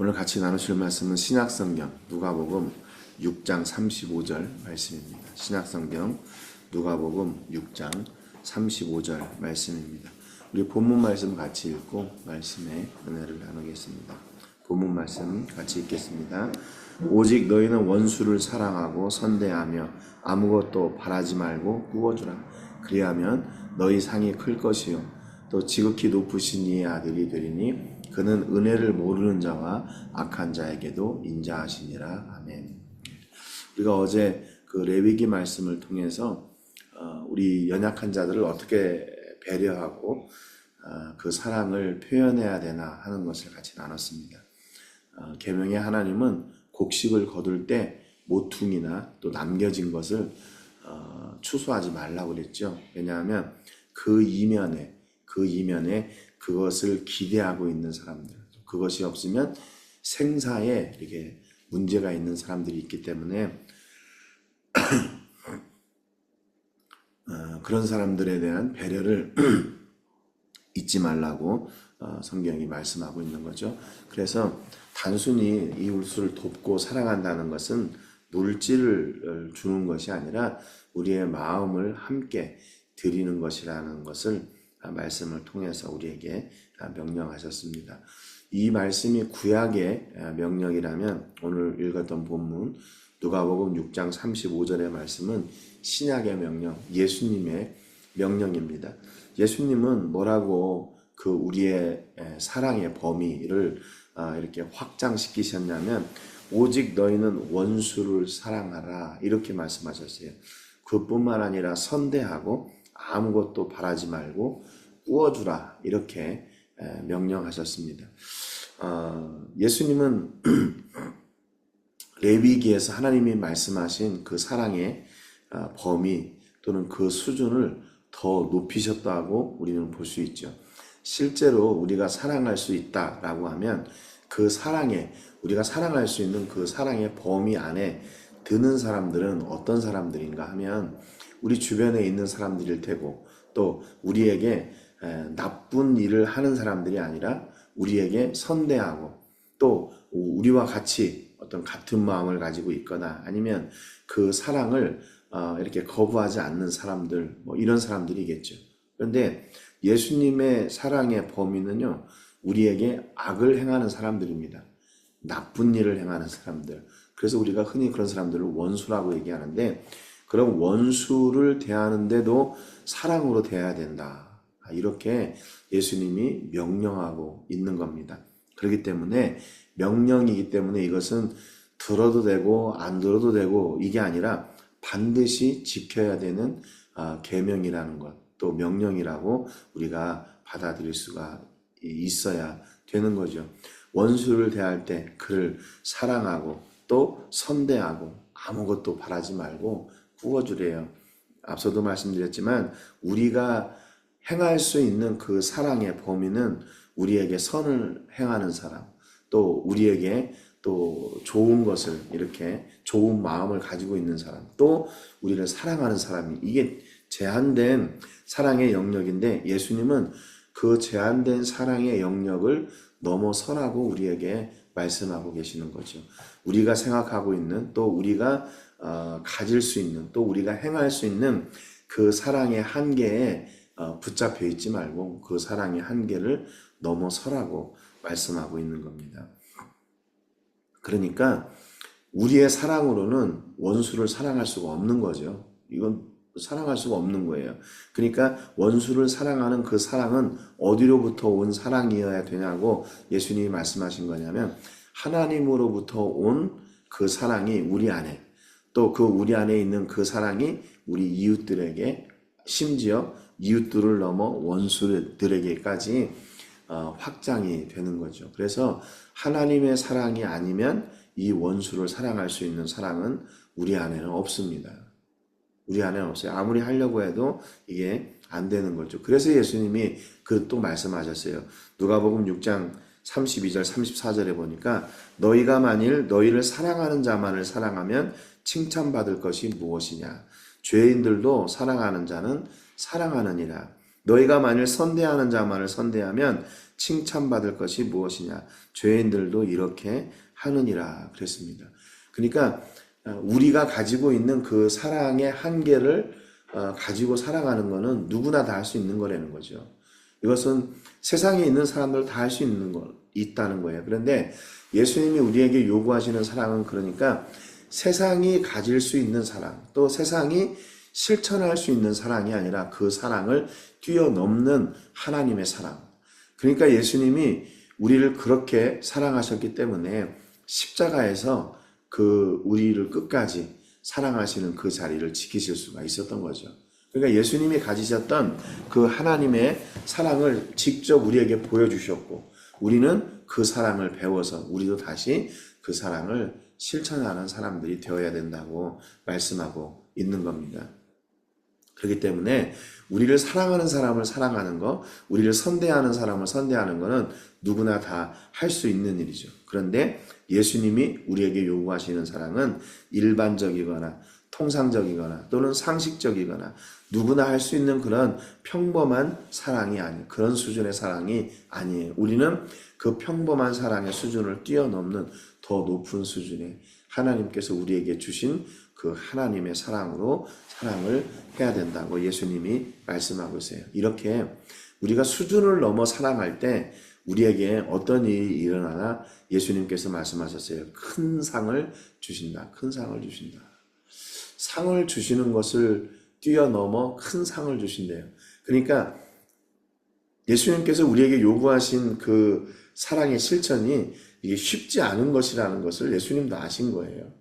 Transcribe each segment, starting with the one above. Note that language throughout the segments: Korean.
오늘 같이 나누실 말씀은 신약성경 누가복음 6장 35절 말씀입니다. 신약성경 누가복음 6장 35절 말씀입니다. 우리 본문 말씀 같이 읽고 말씀의 은혜를 나누겠습니다. 본문 말씀 같이 읽겠습니다. 오직 너희는 원수를 사랑하고 선대하며 아무것도 바라지 말고 꾸어주라. 그리하면 너희 상이 클 것이요 또 지극히 높으신 이의 아들이 되리니 그는 은혜를 모르는 자와 악한 자에게도 인자하시니라. 아멘. 우리가 어제 그 레위기 말씀을 통해서 우리 연약한 자들을 어떻게 배려하고 그 사랑을 표현해야 되나 하는 것을 같이 나눴습니다. 계명의 하나님은 곡식을 거둘 때 모퉁이나 또 남겨진 것을 추수하지 말라고 그랬죠. 왜냐하면 그 이면에 그것을 기대하고 있는 사람들, 그것이 없으면 생사에 이렇게 문제가 있는 사람들이 있기 때문에 그런 사람들에 대한 배려를 잊지 말라고 성경이 말씀하고 있는 거죠. 그래서 단순히 이웃을 돕고 사랑한다는 것은 물질을 주는 것이 아니라 우리의 마음을 함께 드리는 것이라는 것을 말씀을 통해서 우리에게 명령하셨습니다. 이 말씀이 구약의 명령이라면 오늘 읽었던 본문 누가복음 6장 35절의 말씀은 신약의 명령, 예수님의 명령입니다. 예수님은 뭐라고 그 우리의 사랑의 범위를 이렇게 확장시키셨냐면 오직 너희는 원수를 사랑하라 이렇게 말씀하셨어요. 그뿐만 아니라 선대하고 아무것도 바라지 말고 꾸어주라 이렇게 명령하셨습니다. 예수님은 레위기에서 하나님이 말씀하신 그 사랑의 범위 또는 그 수준을 더 높이셨다고 우리는 볼 수 있죠. 실제로 우리가 사랑할 수 있다라고 하면 그 사랑에 우리가 사랑할 수 있는 그 사랑의 범위 안에 드는 사람들은 어떤 사람들인가 하면 우리 주변에 있는 사람들일 테고 또 우리에게 나쁜 일을 하는 사람들이 아니라 우리에게 선대하고 또 우리와 같이 어떤 같은 마음을 가지고 있거나 아니면 그 사랑을 이렇게 거부하지 않는 사람들 뭐 이런 사람들이겠죠. 그런데 예수님의 사랑의 범위는요 우리에게 악을 행하는 사람들입니다. 나쁜 일을 행하는 사람들. 그래서 우리가 흔히 그런 사람들을 원수라고 얘기하는데 그런 원수를 대하는데도 사랑으로 대해야 된다. 이렇게 예수님이 명령하고 있는 겁니다. 그렇기 때문에 명령이기 때문에 이것은 들어도 되고 안 들어도 되고 이게 아니라 반드시 지켜야 되는 계명이라는 것, 또 명령이라고 우리가 받아들일 수가 있어야 되는 거죠. 원수를 대할 때 그를 사랑하고 또 선대하고 아무것도 바라지 말고 꾸어주래요. 앞서도 말씀드렸지만 우리가 행할 수 있는 그 사랑의 범위는 우리에게 선을 행하는 사람, 또 우리에게 또 좋은 것을 이렇게 좋은 마음을 가지고 있는 사람, 또 우리를 사랑하는 사람이 이게 제한된 사랑의 영역인데 예수님은 그 제한된 사랑의 영역을 넘어서라고 우리에게 말씀하고 계시는 거죠. 우리가 생각하고 있는 또 우리가 가질 수 있는 또 우리가 행할 수 있는 그 사랑의 한계에 붙잡혀 있지 말고 그 사랑의 한계를 넘어서라고 말씀하고 있는 겁니다. 그러니까 우리의 사랑으로는 원수를 사랑할 수가 없는 거죠. 이건 사랑할 수가 없는 거예요. 그러니까 원수를 사랑하는 그 사랑은 어디로부터 온 사랑이어야 되냐고 예수님이 말씀하신 거냐면 하나님으로부터 온 그 사랑이 우리 안에 또 그 우리 안에 있는 그 사랑이 우리 이웃들에게 심지어 이웃들을 넘어 원수들에게까지 확장이 되는 거죠. 그래서 하나님의 사랑이 아니면 이 원수를 사랑할 수 있는 사랑은 우리 안에는 없습니다. 우리 안에는 없어요. 아무리 하려고 해도 이게 안 되는 거죠. 그래서 예수님이 또 말씀하셨어요. 누가복음 6장 32절 34절에 보니까 너희가 만일 너희를 사랑하는 자만을 사랑하면 칭찬받을 것이 무엇이냐. 죄인들도 사랑하는 자는 사랑하느니라. 너희가 만일 선대하는 자만을 선대하면 칭찬받을 것이 무엇이냐? 죄인들도 이렇게 하느니라 그랬습니다. 그러니까 우리가 가지고 있는 그 사랑의 한계를 가지고 살아가는 거는 누구나 다 할 수 있는 거라는 거죠. 이것은 세상에 있는 사람들 다 할 수 있다는 거예요. 그런데 예수님이 우리에게 요구하시는 사랑은 그러니까 세상이 가질 수 있는 사랑, 또 세상이 실천할 수 있는 사랑이 아니라 그 사랑을 뛰어넘는 하나님의 사랑. 그러니까 예수님이 우리를 그렇게 사랑하셨기 때문에 십자가에서 우리를 끝까지 사랑하시는 그 자리를 지키실 수가 있었던 거죠. 그러니까 예수님이 가지셨던 그 하나님의 사랑을 직접 우리에게 보여주셨고, 우리는 그 사랑을 배워서 우리도 다시 그 사랑을 실천하는 사람들이 되어야 된다고 말씀하고 있는 겁니다. 그렇기 때문에 우리를 사랑하는 사람을 사랑하는 거, 우리를 선대하는 사람을 선대하는 거는 누구나 다 할 수 있는 일이죠. 그런데 예수님이 우리에게 요구하시는 사랑은 일반적이거나 통상적이거나 또는 상식적이거나 누구나 할 수 있는 그런 평범한 사랑이 아니에요. 그런 수준의 사랑이 아니에요. 우리는 그 평범한 사랑의 수준을 뛰어넘는 더 높은 수준의 하나님께서 우리에게 주신 그 하나님의 사랑으로 사랑을 해야 된다고 예수님이 말씀하고 있어요. 이렇게 우리가 수준을 넘어 사랑할 때 우리에게 어떤 일이 일어나나 예수님께서 말씀하셨어요. 큰 상을 주신다. 큰 상을 주신다. 상을 주시는 것을 뛰어넘어 큰 상을 주신대요. 그러니까 예수님께서 우리에게 요구하신 그 사랑의 실천이 이게 쉽지 않은 것이라는 것을 예수님도 아신 거예요.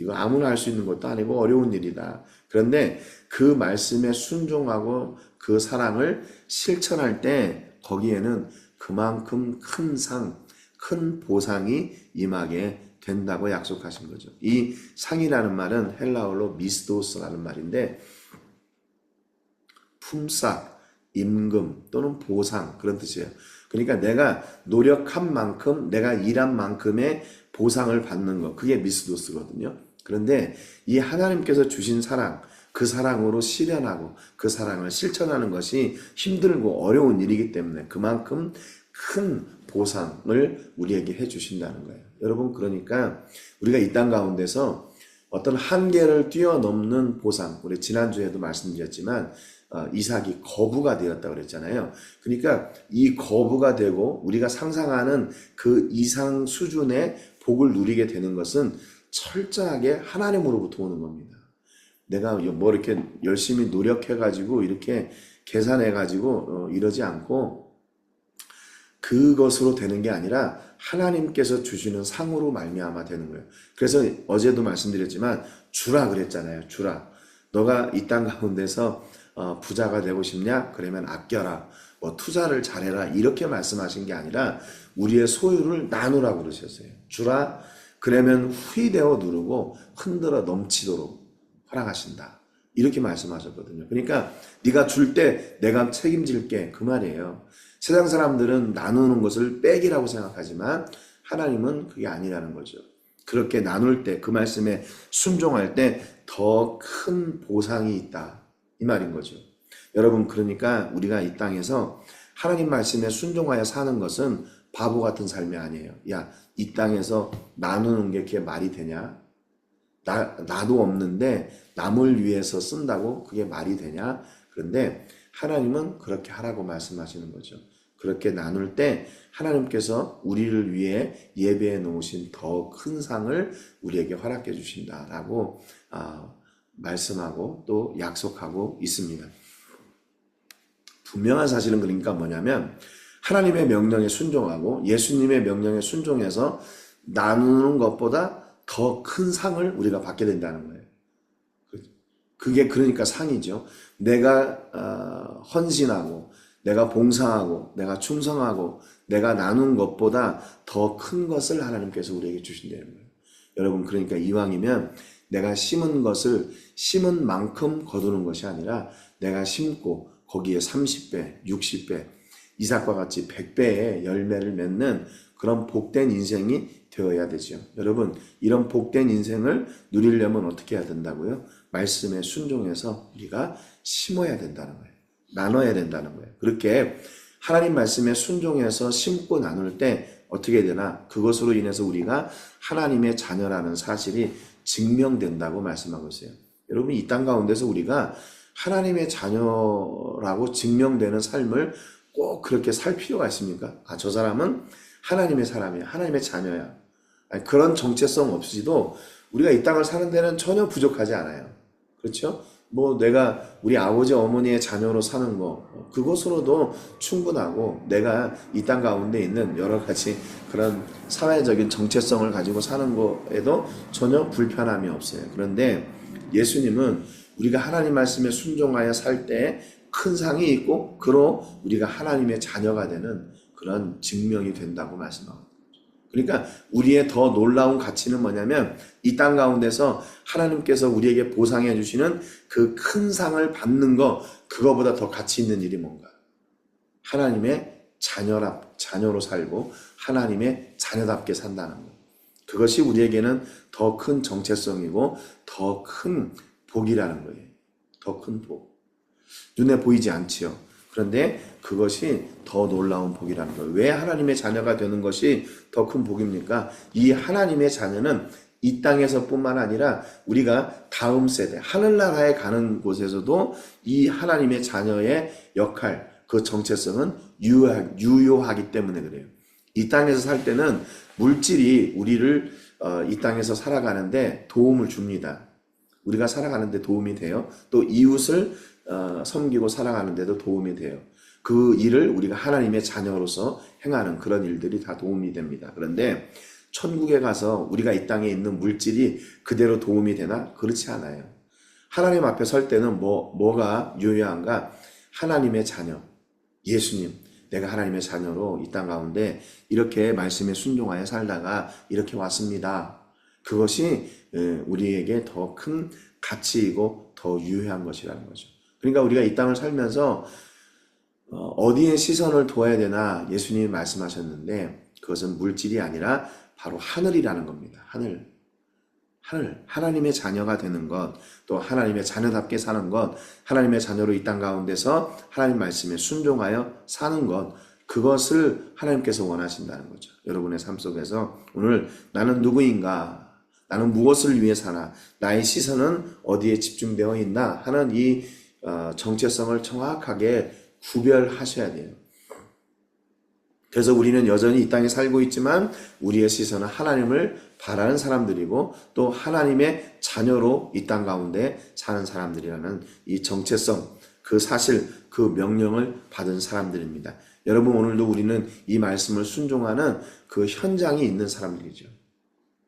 이거 아무나 할 수 있는 것도 아니고 어려운 일이다. 그런데 그 말씀에 순종하고 그 사랑을 실천할 때 거기에는 그만큼 큰 상, 큰 보상이 임하게 된다고 약속하신 거죠. 이 상이라는 말은 헬라어로 미스도스라는 말인데 품삯, 임금 또는 보상 그런 뜻이에요. 그러니까 내가 노력한 만큼, 내가 일한 만큼의 보상을 받는 것, 그게 미스도스거든요. 그런데 이 하나님께서 주신 사랑, 그 사랑으로 실현하고 그 사랑을 실천하는 것이 힘들고 어려운 일이기 때문에 그만큼 큰 보상을 우리에게 해주신다는 거예요. 여러분, 그러니까 우리가 이 땅 가운데서 어떤 한계를 뛰어넘는 보상, 우리 지난주에도 말씀드렸지만 이삭이 거부가 되었다고 그랬잖아요. 그러니까 이 거부가 되고 우리가 상상하는 그 이상 수준의 복을 누리게 되는 것은 철저하게 하나님으로부터 오는 겁니다. 내가 뭐 이렇게 열심히 노력해가지고 이렇게 계산해가지고 이러지 않고 그것으로 되는 게 아니라 하나님께서 주시는 상으로 말미암아 되는 거예요. 그래서 어제도 말씀드렸지만 주라 그랬잖아요. 주라. 너가 이 땅 가운데서 부자가 되고 싶냐? 그러면 아껴라. 뭐 투자를 잘해라. 이렇게 말씀하신 게 아니라 우리의 소유를 나누라고 그러셨어요. 주라. 그러면 후이되어 누르고 흔들어 넘치도록 허락하신다. 이렇게 말씀하셨거든요. 그러니까 네가 줄 때 내가 책임질게 그 말이에요. 세상 사람들은 나누는 것을 빽이라고 생각하지만 하나님은 그게 아니라는 거죠. 그렇게 나눌 때 그 말씀에 순종할 때 더 큰 보상이 있다. 이 말인 거죠. 여러분, 그러니까 우리가 이 땅에서 하나님 말씀에 순종하여 사는 것은 바보 같은 삶이 아니에요. 야, 이 땅에서 나누는 게 그게 말이 되냐? 나도 없는데 남을 위해서 쓴다고 그게 말이 되냐? 그런데 하나님은 그렇게 하라고 말씀하시는 거죠. 그렇게 나눌 때 하나님께서 우리를 위해 예배해 놓으신 더 큰 상을 우리에게 허락해 주신다라고 말씀하고 또 약속하고 있습니다. 분명한 사실은 그러니까 뭐냐면 하나님의 명령에 순종하고 예수님의 명령에 순종해서 나누는 것보다 더 큰 상을 우리가 받게 된다는 거예요. 그게 그러니까 상이죠. 내가 헌신하고 내가 봉사하고 내가 충성하고 내가 나눈 것보다 더 큰 것을 하나님께서 우리에게 주신다는 거예요. 여러분, 그러니까 이왕이면 내가 심은 것을 심은 만큼 거두는 것이 아니라 내가 심고 거기에 30배, 60배, 이삭과 같이 100배의 열매를 맺는 그런 복된 인생이 되어야 되죠. 여러분, 이런 복된 인생을 누리려면 어떻게 해야 된다고요? 말씀에 순종해서 우리가 심어야 된다는 거예요. 나눠야 된다는 거예요. 그렇게 하나님 말씀에 순종해서 심고 나눌 때 어떻게 되나? 그것으로 인해서 우리가 하나님의 자녀라는 사실이 증명된다고 말씀하고 있어요. 여러분, 이 땅 가운데서 우리가 하나님의 자녀라고 증명되는 삶을 꼭 그렇게 살 필요가 있습니까? 아, 저 사람은 하나님의 사람이야. 하나님의 자녀야. 아니, 그런 정체성 없이도 우리가 이 땅을 사는 데는 전혀 부족하지 않아요. 그렇죠? 뭐 내가 우리 아버지 어머니의 자녀로 사는 거 그것으로도 충분하고, 내가 이 땅 가운데 있는 여러 가지 그런 사회적인 정체성을 가지고 사는 거에도 전혀 불편함이 없어요. 그런데 예수님은 우리가 하나님 말씀에 순종하여 살 때 큰 상이 있고, 그로 우리가 하나님의 자녀가 되는 그런 증명이 된다고 말씀합니다. 그러니까 우리의 더 놀라운 가치는 뭐냐면, 이 땅 가운데서 하나님께서 우리에게 보상해 주시는 그 큰 상을 받는 거, 그거보다 더 가치 있는 일이 뭔가? 하나님의 자녀로 살고 하나님의 자녀답게 산다는 거. 그것이 우리에게는 더 큰 정체성이고 더 큰 복이라는 거예요. 더 큰 복. 눈에 보이지 않지요. 그런데 그것이 더 놀라운 복이라는 거예요. 왜 하나님의 자녀가 되는 것이 더 큰 복입니까? 이 하나님의 자녀는 이 땅에서 뿐만 아니라 우리가 다음 세대, 하늘나라에 가는 곳에서도 이 하나님의 자녀의 역할, 그 정체성은 유효하기 때문에 그래요. 이 땅에서 살 때는 물질이 우리를 이 땅에서 살아가는데 도움을 줍니다. 우리가 살아가는데 도움이 돼요. 또 이웃을 섬기고 살아가는데도 도움이 돼요. 그 일을 우리가 하나님의 자녀로서 행하는 그런 일들이 다 도움이 됩니다. 그런데 천국에 가서 우리가 이 땅에 있는 물질이 그대로 도움이 되나? 그렇지 않아요. 하나님 앞에 설 때는 뭐가 유효한가? 하나님의 자녀, 예수님, 내가 하나님의 자녀로 이 땅 가운데 이렇게 말씀에 순종하여 살다가 이렇게 왔습니다. 그것이 우리에게 더 큰 가치이고 더 유효한 것이라는 거죠. 그러니까 우리가 이 땅을 살면서 어디에 시선을 둬야 되나 예수님이 말씀하셨는데, 그것은 물질이 아니라 바로 하늘이라는 겁니다. 하늘. 하나님의 자녀가 되는 것, 또 하나님의 자녀답게 사는 것, 하나님의 자녀로 이 땅 가운데서 하나님 말씀에 순종하여 사는 것, 그것을 하나님께서 원하신다는 거죠. 여러분의 삶 속에서 오늘 나는 누구인가? 나는 무엇을 위해 사나? 나의 시선은 어디에 집중되어 있나? 하는 이 정체성을 정확하게 구별하셔야 돼요. 그래서 우리는 여전히 이 땅에 살고 있지만 우리의 시선은 하나님을 바라는 사람들이고, 또 하나님의 자녀로 이 땅 가운데 사는 사람들이라는 이 정체성, 그 사실, 그 명령을 받은 사람들입니다. 여러분, 오늘도 우리는 이 말씀을 순종하는 그 현장이 있는 사람들이죠.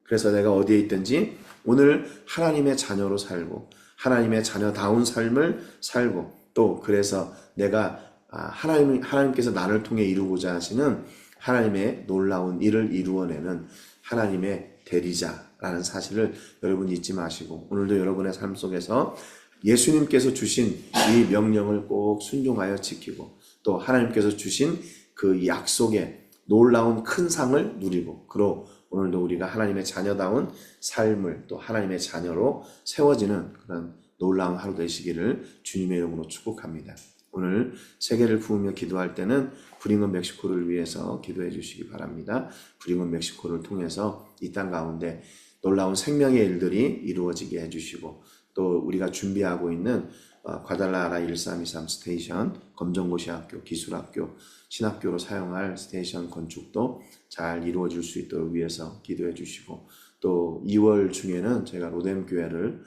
그래서 내가 어디에 있든지 오늘 하나님의 자녀로 살고 하나님의 자녀다운 삶을 살고, 또 그래서 내가 하나님께서 나를 통해 이루고자 하시는 하나님의 놀라운 일을 이루어내는 하나님의 대리자라는 사실을 여러분 잊지 마시고, 오늘도 여러분의 삶 속에서 예수님께서 주신 이 명령을 꼭 순종하여 지키고, 또 하나님께서 주신 그 약속의 놀라운 큰 상을 누리고, 그로 오늘도 우리가 하나님의 자녀다운 삶을, 또 하나님의 자녀로 세워지는 그런 놀라운 하루 되시기를 주님의 이름으로 축복합니다. 오늘 세계를 부으며 기도할 때는 브링엄 멕시코를 위해서 기도해 주시기 바랍니다. 브링엄 멕시코를 통해서 이 땅 가운데 놀라운 생명의 일들이 이루어지게 해주시고, 또 우리가 준비하고 있는 과달라하라 1323 스테이션, 검정고시학교, 기술학교, 신학교로 사용할 스테이션 건축도 잘 이루어질 수 있도록 위해서 기도해 주시고, 또 2월 중에는 제가 로뎀교회를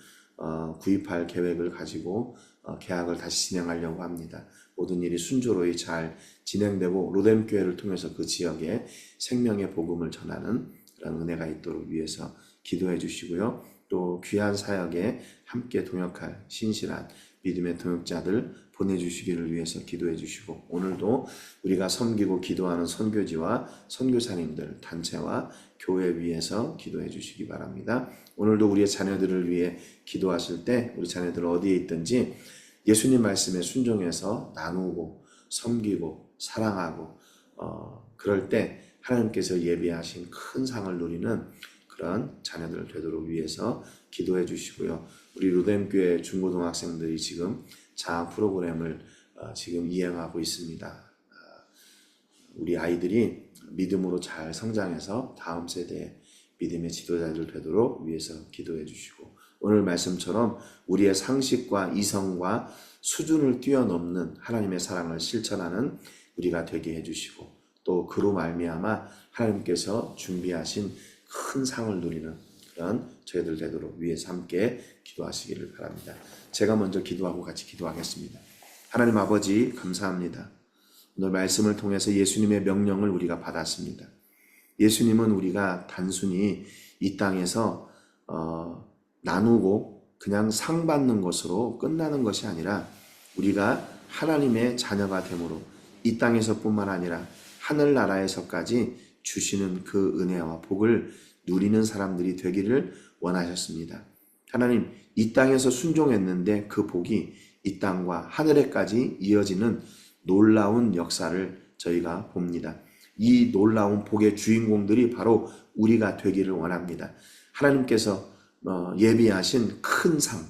구입할 계획을 가지고 계약을 다시 진행하려고 합니다. 모든 일이 순조로이 잘 진행되고 로뎀교회를 통해서 그 지역에 생명의 복음을 전하는 그런 은혜가 있도록 위해서 기도해 주시고요. 또 귀한 사역에 함께 동역할 신실한 믿음의 동역자들 보내주시기를 위해서 기도해 주시고, 오늘도 우리가 섬기고 기도하는 선교지와 선교사님들, 단체와 교회 위해서 기도해 주시기 바랍니다. 오늘도 우리의 자녀들을 위해 기도하실 때 우리 자녀들 어디에 있든지 예수님 말씀에 순종해서 나누고 섬기고 사랑하고 그럴 때 하나님께서 예비하신 큰 상을 누리는 그런 자녀들 되도록 위해서 기도해 주시고요. 우리 로뎀교회 중고등학생들이 지금 장학 프로그램을 지금 이행하고 있습니다. 우리 아이들이 믿음으로 잘 성장해서 다음 세대의 믿음의 지도자들 되도록 위해서 기도해 주시고, 오늘 말씀처럼 우리의 상식과 이성과 수준을 뛰어넘는 하나님의 사랑을 실천하는 우리가 되게 해주시고, 또 그로 말미암아 하나님께서 준비하신 큰 상을 누리는 그런 저희들 되도록 위해서 함께 기도하시기를 바랍니다. 제가 먼저 기도하고 같이 기도하겠습니다. 하나님 아버지, 감사합니다. 오늘 말씀을 통해서 예수님의 명령을 우리가 받았습니다. 예수님은 우리가 단순히 이 땅에서 나누고 그냥 상 받는 것으로 끝나는 것이 아니라, 우리가 하나님의 자녀가 되므로 이 땅에서뿐만 아니라 하늘나라에서까지 주시는 그 은혜와 복을 누리는 사람들이 되기를 원하셨습니다. 하나님, 이 땅에서 순종했는데 그 복이 이 땅과 하늘에까지 이어지는 놀라운 역사를 저희가 봅니다. 이 놀라운 복의 주인공들이 바로 우리가 되기를 원합니다. 하나님께서 예비하신 큰 상,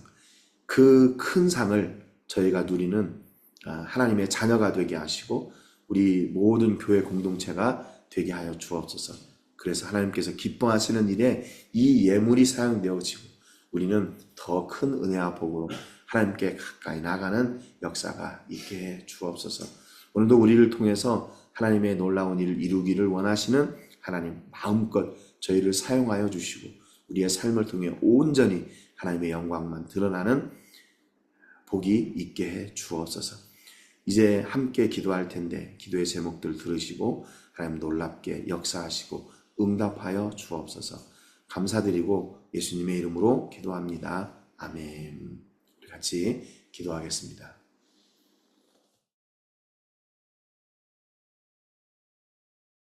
그 큰 상을 저희가 누리는 하나님의 자녀가 되게 하시고 우리 모든 교회 공동체가 되게 하여 주옵소서. 그래서 하나님께서 기뻐하시는 일에 이 예물이 사용되어지고 우리는 더 큰 은혜와 복으로 하나님께 가까이 나가는 역사가 있게 해 주옵소서. 오늘도 우리를 통해서 하나님의 놀라운 일을 이루기를 원하시는 하나님, 마음껏 저희를 사용하여 주시고 우리의 삶을 통해 온전히 하나님의 영광만 드러나는 복이 있게 해 주옵소서. 이제 함께 기도할 텐데 기도의 제목들 들으시고 하나님 놀랍게 역사하시고 응답하여 주옵소서. 감사드리고 예수님의 이름으로 기도합니다. 아멘. 우리 같이 기도하겠습니다.